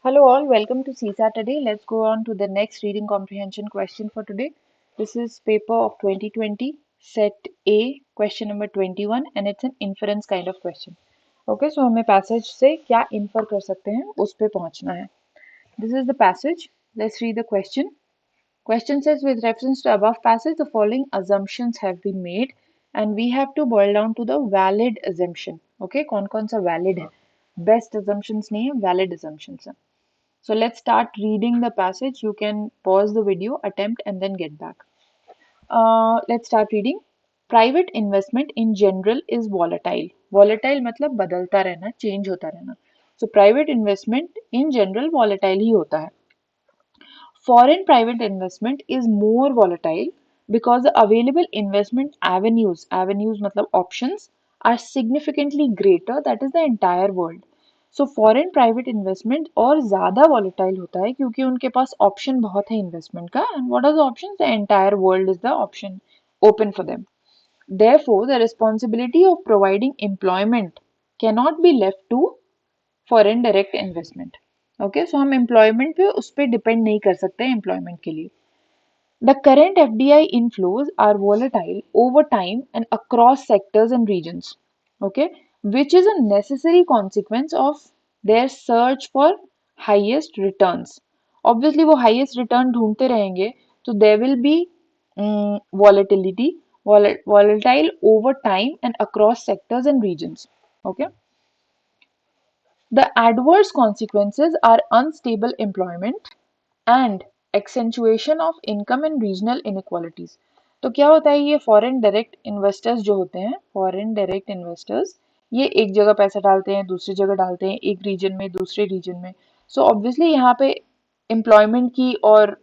Hello all, welcome to CSAT today. Let's go on to the next reading comprehension question for today. This is paper of 2020, set A, question number 21 and it's an inference kind of question. Okay, so हमें passage से क्या infer कर सकते हैं उस पे पहुंचना है. This is the passage. Let's read the question. Question says with reference to above passage, the following assumptions have been made and we have to boil down to the valid assumption. Okay, कौन सा valid है? Best assumptions नहीं है, valid assumptions है. So let's start reading the passage. You can pause the video, attempt, and then get back. Let's start reading. Private investment in general is volatile. Volatile मतलब बदलता रहना, change होता रहना. So private investment in general volatile ही होता है. Foreign private investment is more volatile because the available investment avenues मतलब options are significantly greater, that is the entire world. So foreign private investment और ज़्यादा volatile होता है क्योंकि उनके पास option बहुत है इन्वेस्टमेंट का and what are the options the entire world is the option open for them therefore the responsibility of providing employment cannot be left to foreign direct investment okay so हम employment पे उस पर depend नहीं कर सकते employment के लिए The current FDI inflows are volatile over time and across sectors and regions, okay, which is a necessary consequence of their search for highest returns. Obviously, वो highest return ढूंढते रहेंगे, so there will be volatility, volatile over time and across sectors and regions. Okay. The adverse consequences are unstable employment and accentuation of income and regional inequalities. तो क्या होता है ये foreign direct investors जो होते हैं फॉरेन डायरेक्ट इन्वेस्टर्स ये एक जगह पैसा डालते हैं दूसरी जगह डालते हैं एक रीजन में दूसरे रीजन में सो ऑब्वियसली यहाँ पे एम्प्लॉयमेंट की और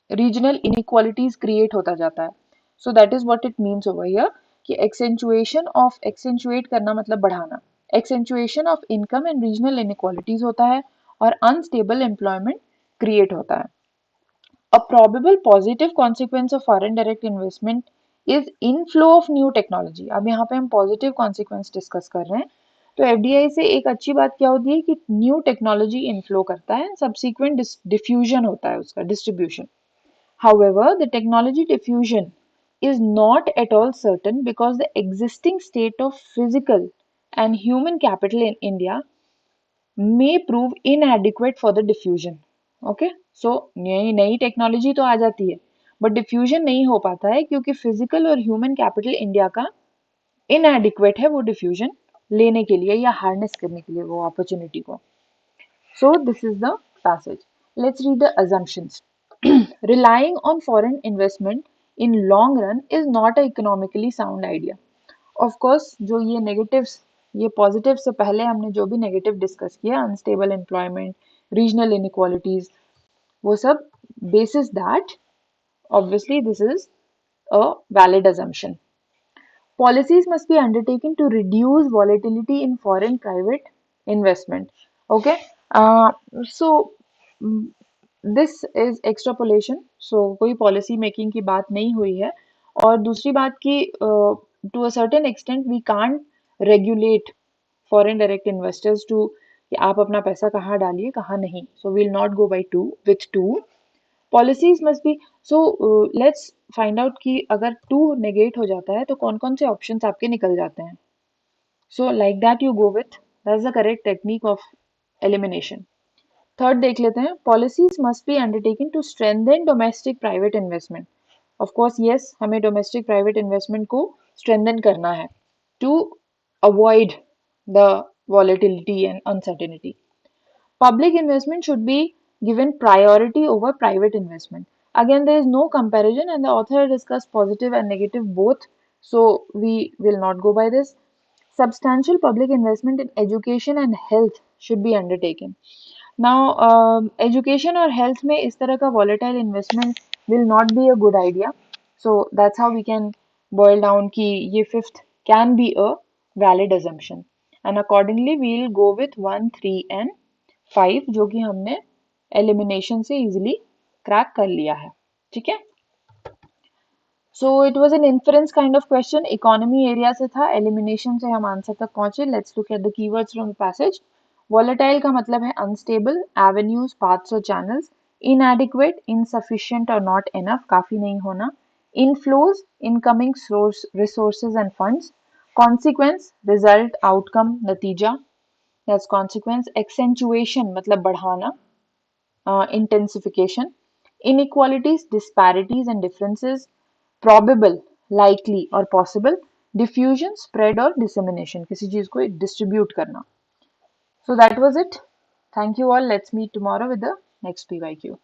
रीजनल इनइक्वालिटीज क्रिएट होता जाता है so that is what it means over here कि एक्सेंचुएट करना मतलब बढ़ाना एक्सेंचुएशन of income and regional inequalities होता है और अनस्टेबल एम्प्लॉयमेंट क्रिएट होता है A probable positive consequence of foreign direct investment is inflow of new technology. अब यहाँ पे हम positive consequence discuss कर रहे हैं तो एफडीआई से एक अच्छी बात क्या होती है कि न्यू टेक्नोलॉजी इनफ्लो करता है सब्सिक्वेंट डिफ्यूजन होता है उसका distribution However, the technology diffusion is not at all certain because the existing state of physical and human capital in India may prove inadequate for the diffusion. Okay so नई technology तो आ जाती है but diffusion नहीं हो पाता है क्योंकि physical और ह्यूमन कैपिटल इंडिया का इनएडिक्वेट है वो डिफ्यूजन लेने के लिए या हार्नेस करने के लिए वो अपॉर्चुनिटी को so this is the passage let's read the assumptions relying on foreign investment in long run is not a economically sound idea of course जो ये नेगेटिव्स ये पॉजिटिव से पहले हमने जो भी नेगेटिव डिस्कस किया अनस्टेबल एम्प्लॉयमेंट रीजनल इनइक्वालिटीज वो सब basis that obviously this is a valid assumption. Policies must be undertaken to reduce volatility in foreign private investment. Okay, so mm, this is extrapolation. So कोई policy making की बात नहीं हुई है और दूसरी बात कि to a certain extent we can't regulate foreign direct investors to कि आप अपना पैसा कहाँ डालिए कहाँ नहीं so we'll not go by two with two policies must B so let's find out कि अगर टू नेगेट हो जाता है तो कौन कौन से ऑप्शंस आपके निकल जाते हैं so like that you go with that's the correct technique of elimination third देख लेते हैं policies must be undertaken to strengthen domestic private investment of course yes हमें डोमेस्टिक प्राइवेट इन्वेस्टमेंट को स्ट्रेंथन करना है to avoid the volatility and uncertainty Public investment should be given priority over private investment. Again, there is no comparison, and the author discussed positive and negative both, so we will not go by this. Substantial public investment in education and health should be undertaken. Now, education or health में इस तरह का volatile investment will not be a good idea. So that's how we can boil down कि ये fifth can be a valid assumption. And accordingly, we'll go with 1, 3 and 5 जो कि हमने elimination से इजीली क्रैक कर लिया है ठीक है so it was an inference kind of question economy area से था एलिमिनेशन से हम आंसर तक पहुंचे let's look at the keywords from the passage volatile का मतलब है अनस्टेबल, एवेन्यूज, पाथ्स और चैनल्स, इनएडिक्वेट, इनसफिशिएंट और नॉट इनफ, काफी नहीं होना, inflows, incoming source resources end funds, consequence, result, outcome, नतीजा, दैट्स कॉन्सिक्वेंस, एक्सेंचुएशन मतलब बढ़ाना, intensification, inequalities, disparities and differences, probable, likely और possible, diffusion, spread और dissemination, किसी चीज को distribute करना. So that was it. Thank you all. Let's meet tomorrow with the next PYQ.